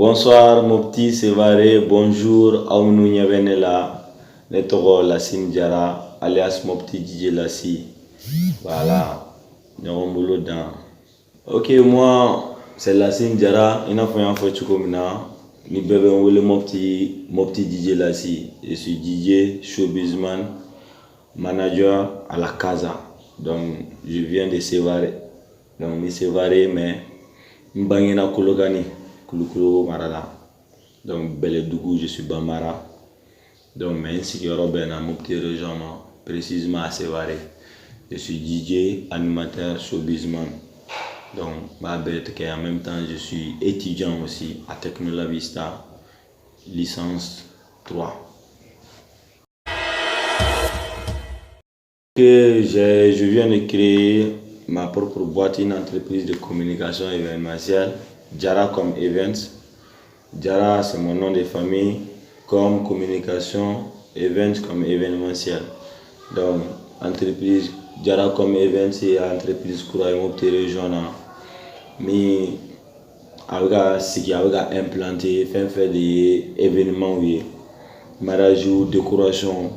Bonsoir mon petit Sévaré, bonjour Aounou Nyavenela, Netoro Lassine Diara, alias mon petit DJ Lassi. Voilà, Nyorombolo dans. Ok, moi c'est Lassine Diara, il a fait un fait Chukomina, ni bébé on mon petit DJ Lassi. Je suis DJ, showbizman, manager à la Casa. Donc je viens de Sévaré. Donc je suis Sévaré, mais Mbangena Kologani. Kouloukoulo Marala. Donc, Beledougou, je suis Bamara. Donc, mais ainsi que Robin a mon petit région, précisément à Sévaré. Je suis DJ, animateur, showbizman. Donc, ma bête, en même temps, je suis étudiant aussi à Technola Vista, licence 3. Je viens de créer ma propre boîte, une entreprise de communication événementielle, Jaracom Events. Jara, c'est mon nom de famille, comme communication, events comme événementiel. Donc, entreprise, Jara comme events, c'est entreprise qui a région. Mais, avec implanté, fait des événements, mariage, décoration,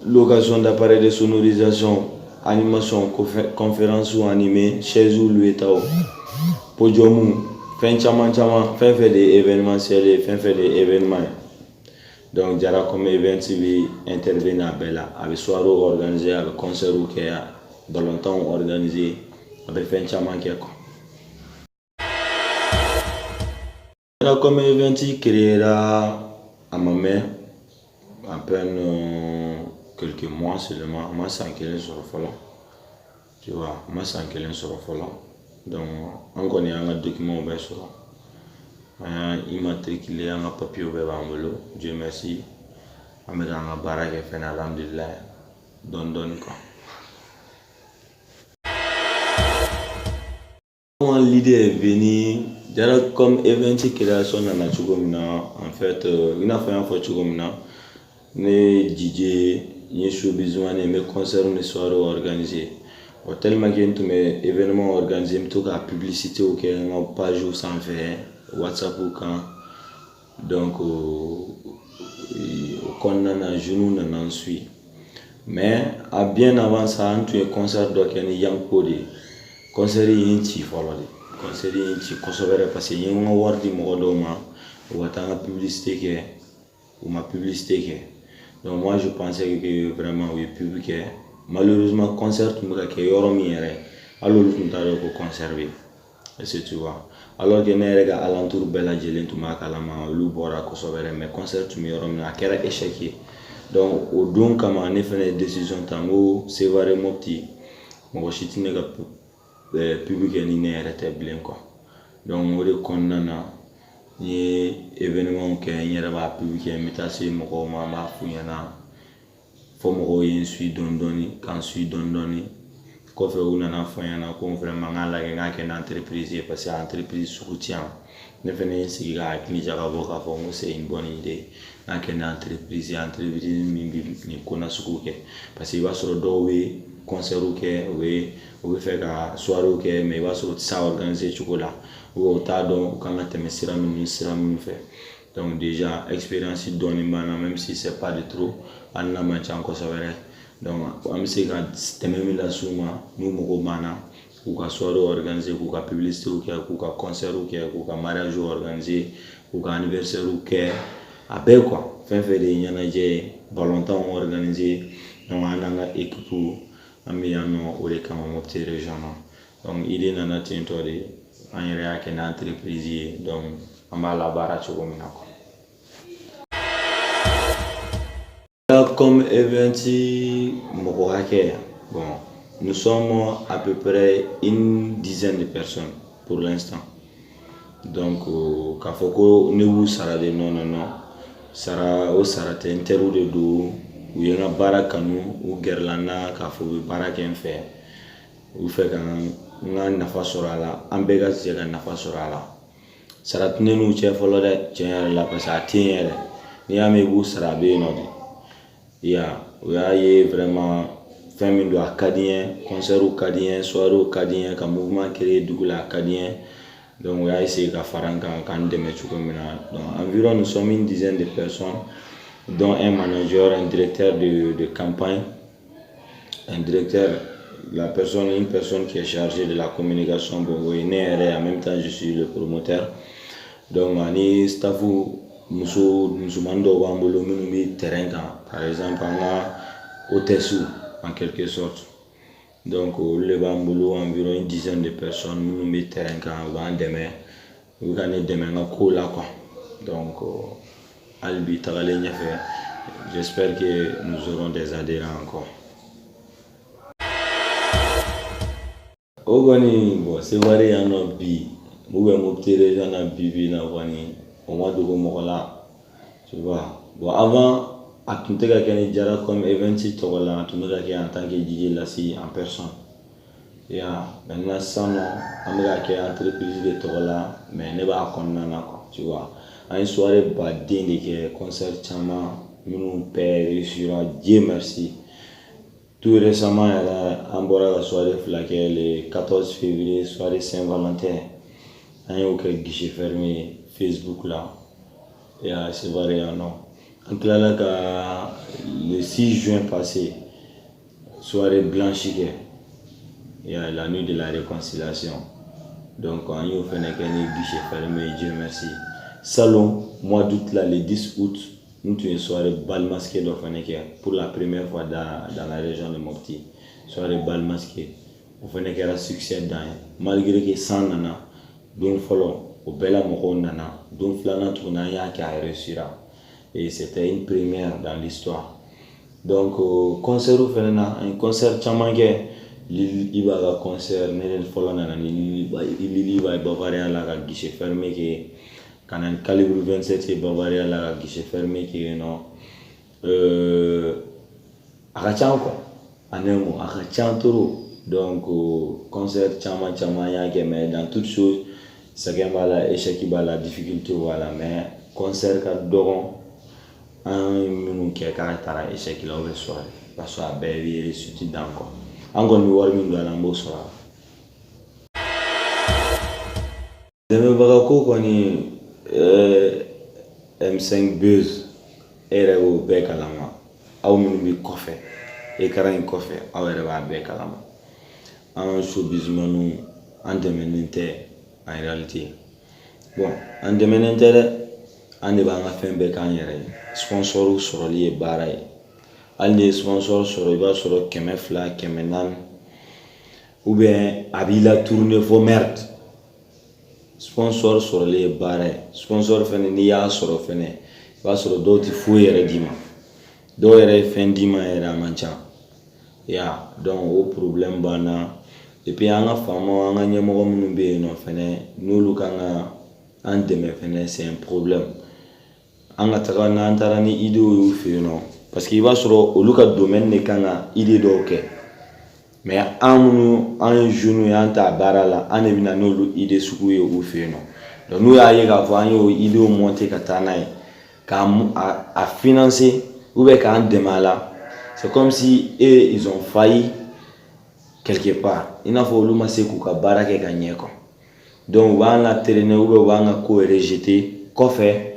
location d'appareils de sonorisation, animation, conférence ou animé, chaise ou loué, podium. Fin fait des événementiels, fin fait des événements. Donc, Jara comme event, il intervenir à Bella, avec soirée organisée, avec concert ou qu'il y a dans longtemps organisé, avec fin chaman qui est quoi. Jara comme event, il créera à ma main, à peine quelques mois seulement, moi sans qu'il soit follow. Tu vois, moi sans qu'il soit follow. Donc, on connaît un document ouvert sur immatriculé un papier ouvert en vélo. Dieu merci. On met dans la baraque et fait un alhamdulillah. Donne quoi. Comment l'idée est venue, déjà comme événement création dans la Tchoukomina, en fait, il a fait un fois Tchoukomina, les DJ, les showbizman et mes concerts, mes soirées organisées. Tellement qu'il y a tous mes événements organisés, mais tout la publicité auquel on pas joué sans faire, WhatsApp ou quand. Donc, on a un genou, on en suit. Mais, bien avant ça, on a un concert donc il y a un code. Concert il y a un petit follow. Concert il y a un petit concert parce qu'il y a un award de Morodoma, ou attend publicité qui ou ma publicité qui. Donc, moi je pensais que vraiment, oui, public. Malheureusement, concert tout le monde qui est yoromieré, alors nous t'avons conservé. Est-ce que tu vois? Alors que nous avons alentour bella gelin tout ma kalama lubora kosobere mais concert tu me yoromna kera échec. Donc au don comme on a fait une décision tango c'est vrai mon petit mon chiti nega public ni ne rétablir quoi. Donc on est condamné ni événement que y a pas public invitation mo mama funyana. Faut me suis dondoni quand suis dondoni qu'on fait une affaire qu'on vraiment la une entreprise parce que l'entreprise soutient ne fait rien si gars qui n'y a pas c'est une bonne idée dans une entreprise ni qu'on a parce qu'il va sur dowe concert ou faire la soirée mais il va sur ça organiser chocolat ou tard quand on te met fait. Donc déjà expérience donne même si c'est pas de trop on a match encore ça vrai donc on sait que même la souma nous moko mana ou ka soirée organisée ou ka publicité ou ka concert ou ka mariage organisé ou ka anniversaire ou que avec quoi fin fait des yanaje volontaire organisé donc on a une équipe amiano ou les camons petit régional donc il est dans notre territoire en réalité une entreprise donc on va la barrage au communal. Comme éventi bon, nous sommes à peu près une dizaine de personnes pour l'instant. Donc, quand faut que nous sera de non, sera au sera interro de do ou y a barakanu ou gerlana quand faut baraken fait ou fait quand on a fait sur la ambega c'est qu'on a fait sur la sera tenir nous chef follow de tiens la parce à tiens ni amigo sera bien non. Il y a vraiment famille de acadien, concert acadien, soirée acadien, comme mouvement créé du acadien. Donc on a essayé de faire un camp de mettre. Donc environ nous sommes une dizaine de personnes, dont un manager, un directeur de campagne, un directeur, une personne qui est chargée de la communication. Bon, en même temps je suis le promoteur. Donc ani staff musulman dɔw b'an bolo minnu bɛ terrain kan, par exemple an ka hôtesse en quelque sorte. Donc olu de b'an bolo environ une dizaine de personnes minnu bɛ terrain kan, u b'an dɛmɛ, u bɛ ka ne dɛmɛ n ka ko la quoi. Donc hali bi tagalen ɲɛfɛ, j'espère que nous aurons des adhérents encore. O kɔni bon Seware yan nɔ bi ou bien Mopti région na bibi na kɔni o ma dogo mɔgɔ la, tu vois. Bon avant a tun tɛ ka kɛ ni Jara comme event tɔgɔ la, a tun bɛ ka kɛ en tant que DJ Lassi en personne. Yeah, maintenant sisan nɔ an bɛ ka kɛ entreprise de tɔgɔ la, mais ne b'a kɔnɔna na quoi, tu vois. An ye soirée baden de kɛ, concert caman minnu bɛɛ réussira, Dieu merci. Tout récemment, on a la soirée flaquée le 14 février, soirée Saint-Valentin. On a eu un guichet fermé Facebook là. Et c'est vrai, non. En clair, le 6 juin passé, soirée blanchie, et la nuit de la réconciliation. Donc, on a eu un guichet fermé, Dieu merci. Salon, mois d'août là, le 10 août. Nous avons une soirée bal masqué pour la première fois dans la région de Mopti. Soirée bal masqué. On fait un succès dans malgré que 100 nana, donc follow au bel amour nana, donc flana tournaya qui a réussi. Et c'était une première dans l'histoire. Donc concert au fenena, un concert chamangue, il va à concert, neden follow nana, il va Bavaria la guichet fermé qui quand un calibre 27 et Bavaria la guichet fermé qui est non Akachan quoi anemo Akachan toro. Donc concert chama ya mais dans toutes choses ça gagne la échec ba la difficulté voilà, mais concert ka doron un minute qui caractère échec là au soir parce que baby réussite dans quoi encore mi war mi dans l'ambo soir deme bagako koni M5 Buzz era o bɛɛ kalama aw minnu bɛ kɔfɛ écran in kɔfɛ aw yɛrɛ b'a bɛɛ kalama an showbizmanu an dɛmɛnen tɛ en réalité. Bon an dɛmɛnen tɛ dɛ, an de b'an ka fɛn bɛɛ k'an yɛrɛ ye. Sponsor sɔrɔli ye baara ye, hali ni ye sponsor sɔrɔ i b'a sɔrɔ 200 400 ou bien a b'i la tourner fo merde. Sponsor sɔrɔli ye baara ye, sponsor fɛnɛ n'i y'a sɔrɔ fɛnɛ i b'a sɔrɔ dɔw tɛ foyi yɛrɛ d'i ma, dɔw yɛrɛ ye fɛn d'i ma yɛrɛ a man ca. Ya donc o problème b'an na, et puis an ka faamaw an ka ɲɛmɔgɔ minnu bɛ yen nɔ fɛnɛ n'olu kan ka an dɛmɛ fɛnɛ c'est un problème. An ka taga n'an taara ni idéw y'u fɛ yen nɔ, parce que i b'a sɔrɔ olu ka domaine de kan ka idée dɔw kɛ, mais an minnu an ye jeunes ye an t'a baara la, an de bɛ na n'olu idée sugu ye u fɛ yen nɔ. Donc n'u y'a ye k'a fɔ an y'o idéw monter ka taa n'a ye, k'a financer ou bien k'an dɛmɛ a la, c'est comme si ils ont failli quelque part. Il n'a pas voulu masser k'u ka baara kɛ ka ɲɛ quoi. Donc u b'an la traîner ou bien u b'an ka ko rejeter kɔfɛ,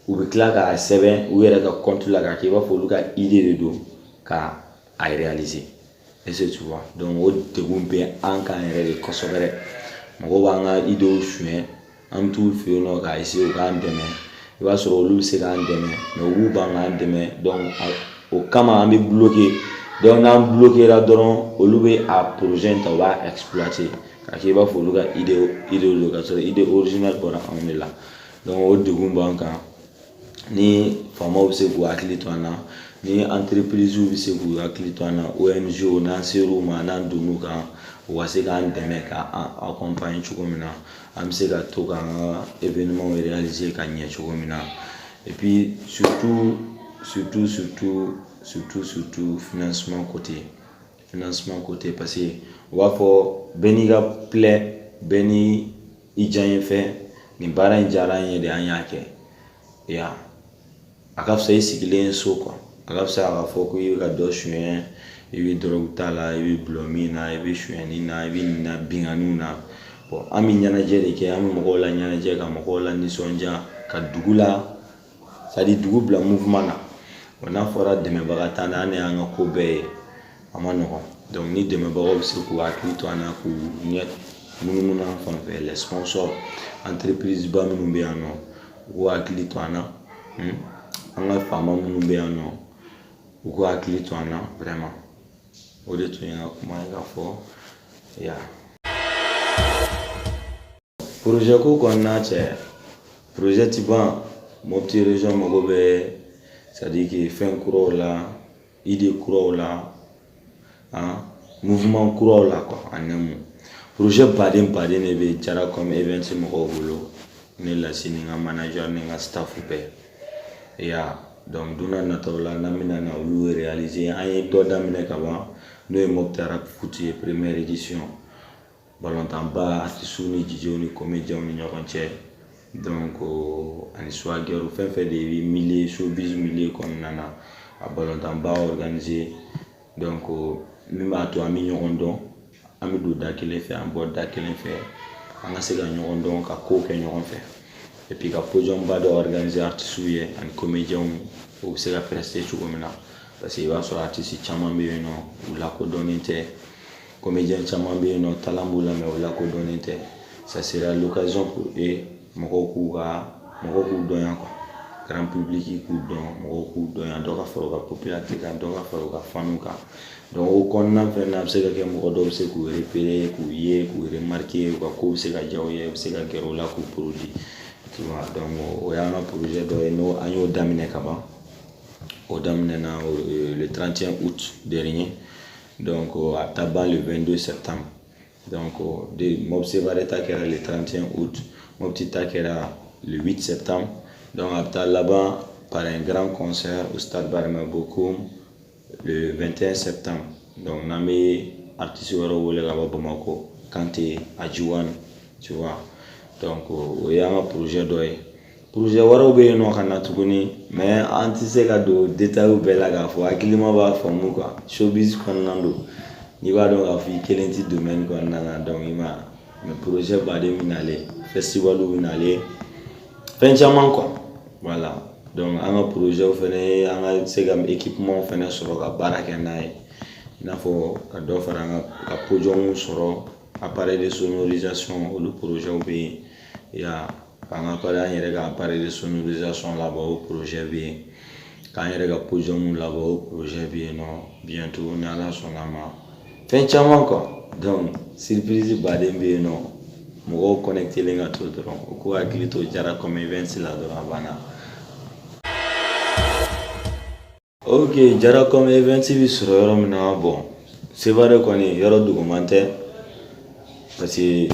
u bɛ tila k'a sɛbɛn u yɛrɛ ka compte la k'a kɛ i b'a fɔ olu ka idée de don ka a réaliser. Est-ce que tu vois? Donc o degun bɛ an kan yɛrɛ de kosɛbɛ dɛ. Mɔgɔw b'an ka idéw suɲɛ, an bɛ t'u fɛ yen nɔ k'a essayer u k'an dɛmɛ. I b'a sɔrɔ olu bɛ se k'an dɛmɛ, mais olu b'an k'an dɛmɛ. Donc o kama an bɛ bloquer. Donc n'an bloquera dɔrɔn olu bɛ a projet ta u b'a exploiter k'a kɛ i b'a fɔ olu ka idée don ka sɔrɔ idée originale bɔra anw de la. Donc o degun b'an kan. Ni faamaw bɛ se k'u hakili to an na, ni entreprise bɛ se k'u hakili to an na, ONG n'an ser'u ma n'an donn'u kan u ka se k'an dɛmɛ k'an accompagner cogo min na, an bɛ se ka to k'an ka événement réaliser ka ɲɛ cogo min na. Et puis surtout financement côté parce que on va fɔ bɛɛ n'i ka plaie, bɛɛ ni i diya n ye fɛn, nin baara in diyara n ye de an y'a kɛ. Ya a ka fisa i sigilen so quoi, a ka fisa k'a fɔ ko i bɛ ka dɔ suɲɛ, i bɛ drogue ta la, i bɛ gulɔ min na, i bɛ suɲɛni na, i bɛ nin na binganiw na. bon an bɛ ɲɛnajɛ de kɛ, an bɛ mɔgɔw la ɲɛnajɛ ka mɔgɔw la nisɔndiya ka dugu la c'est à dire dugu bila mouvement na. Bon n'a fɔra dɛmɛbaga t'an na, an de y'an ka ko bɛɛ ye, a ma nɔgɔn. Donc ni dɛmɛbagaw bɛ se k'u hakili to an na k'u ɲɛ munumunu an fan fɛ, les sponsors entreprise ba minnu bɛ yan nɔ u k'u hakili to an na, an ka faama minnu bɛ yan nɔ u k'u hakili to an na vraiment. O de tun ye n ka kuma ye k'a fɔ ya. Projet ko kɔnɔna cɛ, projet ti ban. Mopti région mago bɛ c'est à dire que fɛn kuraw la, idée kuraw la, mouvement kuraw la quoi en un mot. Projet baden de bɛ Jara comme event mɔgɔw bolo, ne Lasi ni n ka manager ni n ka staff bɛɛ. Ya donc don n'a nataw la n'an bɛna na olu réaliser, an ye dɔ daminɛ ka ban n'o ye Mopti Rap Foot ye première édition. Balontanba artistes ni DJs ni comédiens ni ɲɔgɔn cɛ. Donc ani swagger fɛn fɛn de bɛ milieu showbiz milieu kɔnɔna na a balontanba organisé. Donc min b'a to an bɛ ɲɔgɔn dɔn, an bɛ don da kelen fɛ, an bɔ da kelen fɛ, an ka se ka ɲɔgɔn dɔn ka ko kɛ ɲɔgɔn fɛ. Et puis ka podium ba dɔ organiser artistes ye ani comédiens u bɛ se ka prester cogo min na, parce que i b'a sɔrɔ artistes caman bɛ yen nɔ u lakodɔnnen tɛ, comédiens caman bɛ yen nɔ talent b'u la mais u lakodɔnnen tɛ. Ça sera l'occasion pour eux mɔgɔw k'u dɔn yan quoi, grand public k'u dɔn, mɔgɔw k'u dɔn yan, dɔ ka fara u ka popularité kan, dɔ ka fara u ka fanu kan. Donc o kɔnɔna fɛn na a bɛ se ka kɛ mɔgɔ dɔw bɛ se k'u repérer, k'u ye, k'u remarquer, u ka ko bɛ se ka diya u ye, u bɛ se ka gɛrɛ u la k'u produit. Tu vois, donc o y'an ka projet dɔ ye n'o an y'o daminɛ ka ban. O daminɛna le 31 août dernier, donc a bɛ taa ban le 22 septembre. Donc Mopti Sevare ta kɛra le 31 août, Mopti ta kɛra le 8 septembre. Donc a bɛ taa laban par un grand concert au stade Barima Bokoum le 21 septembre. Donc n'an bɛ artistes wɛrɛw wele ka bɔ Bamako, Kante, Adjiwan, tu vois. Donc o y'an ka projet dɔ ye. Projet wɛrɛw bɛ yen nɔ ka na tuguni, mais an tɛ se ka don détail bɛɛ la k'a fɔ, hakilima b'a faamu quoi. Showbiz kɔnɔna don, n'i b'a dɔn k'a fɔ i kelen tɛ domaine kɔnɔna na, donc i ma mais projet baden bɛ nalen, festivalw bɛ nalen, fɛn caman quoi. Voilà, donc an ka projet fɛnɛ an ka se ka équipement fɛnɛ sɔrɔ ka baara kɛ n'a ye, i n'a fɔ ka dɔ fara an ka podium sɔrɔ, appareil de sonorisation olu projet bɛ yen, ya k'an ka an yɛrɛ ka appareil de sonorisation labɔ o projet bɛ yen, k'an yɛrɛ ka podium labɔ o projet bɛ yen nɔ bientôt ni Ala sɔnna ma, fɛn caman quoi. Donc surprise baden bɛ yen nɔ, mɔgɔw connectelen ka to dɔrɔn u k'u hakili to Jara comme event la dɔrɔn a banna. Ok, Jara comme event bɛ sɔrɔ yɔrɔ min na, bon Sevare kɔni yɔrɔ dogoman tɛ, parce que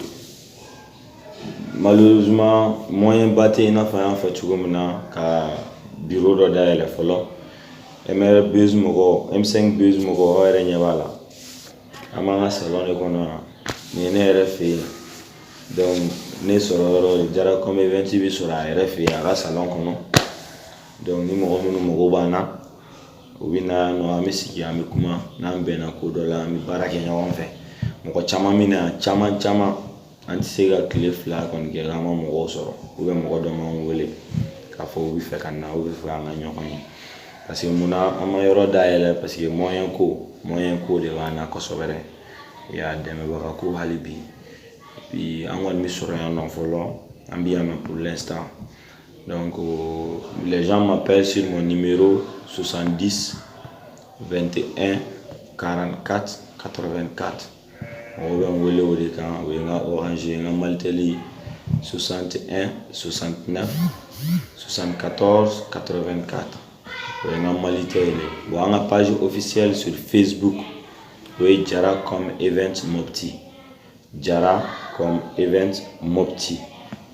malheureusement moyen ba tɛ i n'a fɔ an y'a fɔ cogo min na ka bureau dɔ dayɛlɛ fɔlɔ. MR Buzz mɔgɔ, M5 Buzz mɔgɔ aw yɛrɛ ɲɛ b'a la, an b'an ka salon de kɔnɔ yan, nin ye ne yɛrɛ fɛ yen. Donc ne sɔrɔ yɔrɔ Jara comme event bɛ sɔrɔ a yɛrɛ fɛ yen a ka salon kɔnɔ. Donc ni mɔgɔ minnu mago b'an na u bɛ na yan nɔ, an bɛ sigi an bɛ kuma, n'an bɛnna ko dɔ la an bɛ baara kɛ ɲɔgɔn fɛ. Mɔgɔ caman bɛ na yan, caman an tɛ se ka tile fila kɔni kɛ k'an ma mɔgɔw sɔrɔ, ou bien mɔgɔ dɔ m'an wele k'a fɔ u bɛ fɛ ka na, u bɛ fɛ an ka ɲɔgɔn ye. Parce que munna an ma yɔrɔ dayɛlɛ, parce que moyen ko de b'an na kosɛbɛ, ya dɛmɛbaga ko hali bi. Puis an kɔni bɛ sɔrɔ yan nɔ fɔlɔ, an bɛ yan nɔ pour l'instant. Donc les gens m'appellent sur mon numéro 70 21 44 84. On va envoyer au décan, on va orange, on va Malteli 61 69 74 84. On va Malteli. On a une page officielle sur Facebook. Oui, Jara comme event Mopti. Jara comme event Mopti.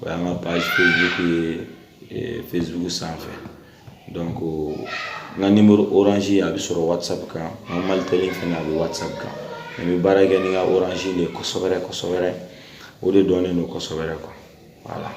On a une page Facebook et Facebook sans fait. Donc, on a un numéro orange à sur WhatsApp. On a Malteli à WhatsApp. Mais baara kɛ ni ka orange de kosɛbɛ o de dɔnnen don kosɛbɛ quoi. Voilà.